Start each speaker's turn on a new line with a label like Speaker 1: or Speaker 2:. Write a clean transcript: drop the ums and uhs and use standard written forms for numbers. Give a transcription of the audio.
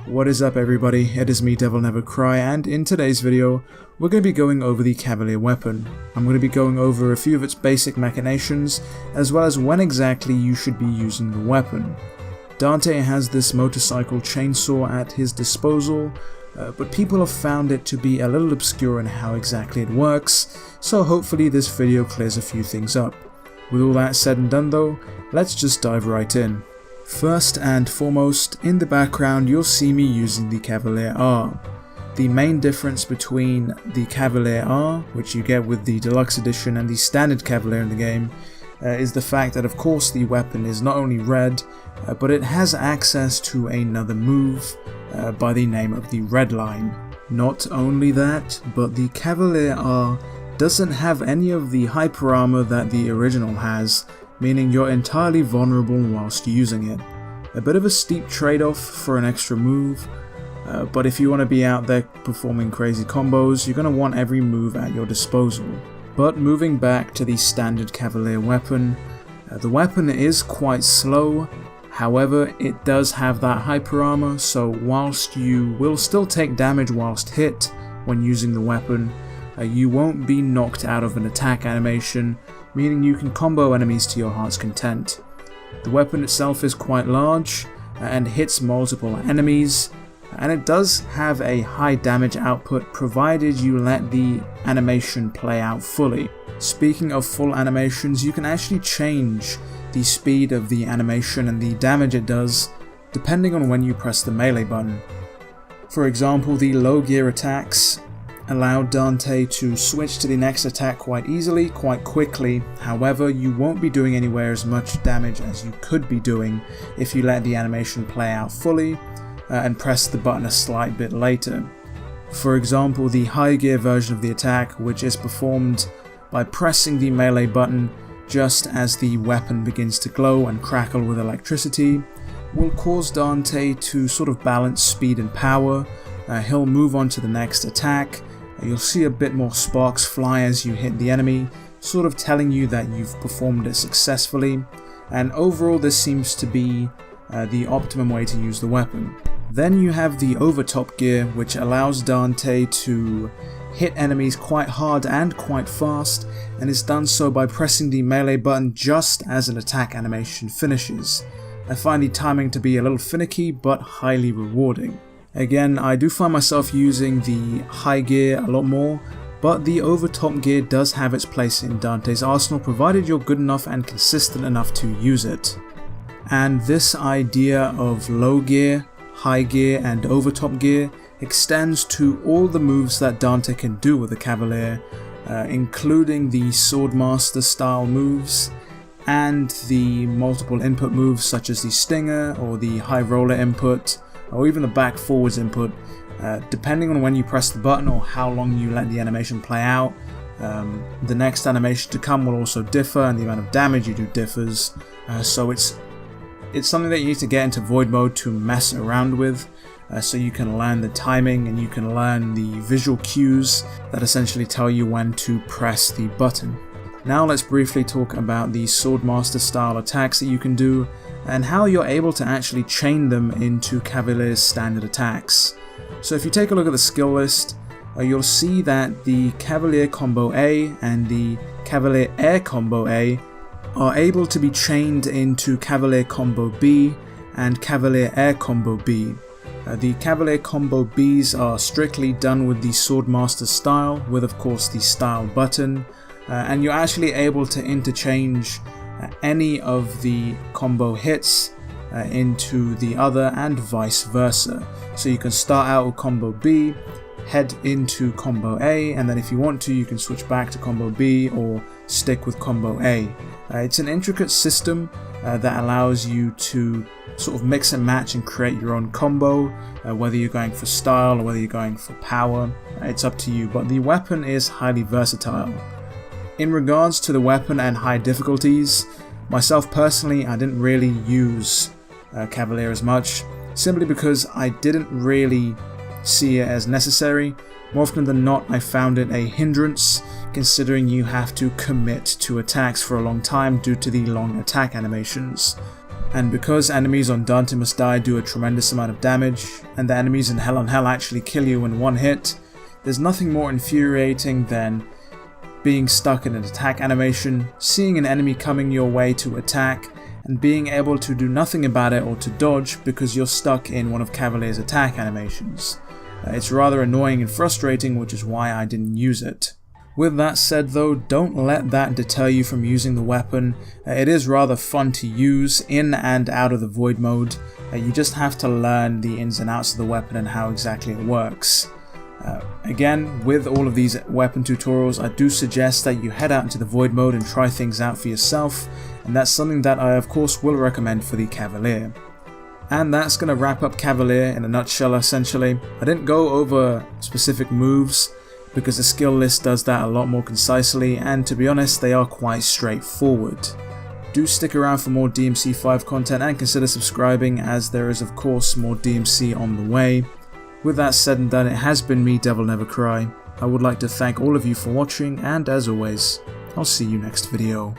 Speaker 1: What is up everybody, it is me DevilNeverCry, and in today's video we're going to be going over the Cavalier weapon. I'm going to be going over a few of its basic machinations, as well as when exactly you should be using the weapon. Dante has this motorcycle chainsaw at his disposal, but people have found it to be a little obscure in how exactly it works, so hopefully this video clears a few things up. With all that said and done though, let's just dive right in. First and foremost, in the background you'll see me using the Cavaliere. The main difference between the Cavaliere, which you get with the Deluxe Edition, and the standard Cavalier in the game is the fact that of course the weapon is not only red, but it has access to another move by the name of the Red Line. Not only that, but the Cavaliere doesn't have any of the hyper armor that the original has, meaning you're entirely vulnerable whilst using it. A bit of a steep trade-off for an extra move, but if you want to be out there performing crazy combos, you're going to want every move at your disposal. But moving back to the standard Cavalier weapon, the weapon is quite slow, however it does have that hyper armor, so whilst you will still take damage whilst hit when using the weapon, you won't be knocked out of an attack animation, meaning you can combo enemies to your heart's content. The weapon itself is quite large and hits multiple enemies, and it does have a high damage output provided you let the animation play out fully. Speaking of full animations, you can actually change the speed of the animation and the damage it does depending on when you press the melee button. For example, the low gear attacks allow Dante to switch to the next attack quite easily, quite quickly. However, you won't be doing anywhere as much damage as you could be doing if you let the animation play out fully and press the button a slight bit later. For example, the high gear version of the attack, which is performed by pressing the melee button just as the weapon begins to glow and crackle with electricity, will cause Dante to sort of balance speed and power. He'll move on to the next attack. You'll see a bit more sparks fly as you hit the enemy, sort of telling you that you've performed it successfully, and overall this seems to be the optimum way to use the weapon. Then you have the Overtop gear, which allows Dante to hit enemies quite hard and quite fast, and is done so by pressing the melee button just as an attack animation finishes. I find the timing to be a little finicky but highly rewarding. Again, I do find myself using the high gear a lot more, but the Overtop gear does have its place in Dante's arsenal provided you're good enough and consistent enough to use it. And this idea of low gear, high gear and Overtop gear extends to all the moves that Dante can do with the Cavalier, including the Swordmaster style moves and the multiple input moves such as the Stinger or the High Roller input, or even the back forwards input. Depending on when you press the button or how long you let the animation play out, the next animation to come will also differ, and the amount of damage you do differs, so it's something that you need to get into void mode to mess around with, so you can learn the timing and you can learn the visual cues that essentially tell you when to press the button. Now let's briefly talk about the Swordmaster style attacks that you can do and how you're able to actually chain them into Cavalier's standard attacks. So if you take a look at the skill list, you'll see that the Cavalier Combo A and the Cavalier Air Combo A are able to be chained into Cavalier Combo B and Cavalier Air Combo B. The Cavalier Combo Bs are strictly done with the Swordmaster style, with of course the style button, and you're actually able to interchange any of the combo hits into the other and vice versa. So you can start out with Combo B, head into Combo A, and then if you want to you can switch back to Combo B or stick with Combo A. It's an intricate system that allows you to sort of mix and match and create your own combo, whether you're going for style or whether you're going for power, it's up to you, but the weapon is highly versatile. In regards to the weapon and high difficulties, myself personally I didn't really use Cavalier as much, simply because I didn't really see it as necessary. More often than not I found it a hindrance, considering you have to commit to attacks for a long time due to the long attack animations. And because enemies on Dante Must Die do a tremendous amount of damage, and the enemies in Hell on Hell actually kill you in one hit, there's nothing more infuriating than being stuck in an attack animation, seeing an enemy coming your way to attack, and being able to do nothing about it or to dodge because you're stuck in one of Cavalier's attack animations. It's rather annoying and frustrating, which is why I didn't use it. With that said though, don't let that deter you from using the weapon. It is rather fun to use in and out of the void mode. You just have to learn the ins and outs of the weapon and how exactly it works. Again, with all of these weapon tutorials, I do suggest that you head out into the void mode and try things out for yourself, and that's something that I of course will recommend for the Cavaliere. And that's going to wrap up Cavaliere in a nutshell essentially. I didn't go over specific moves, because the skill list does that a lot more concisely, and to be honest they are quite straightforward. Do stick around for more DMC5 content and consider subscribing, as there is of course more DMC on the way. With that said and done, it has been me, DevilNeverCry. I would like to thank all of you for watching, and as always, I'll see you next video.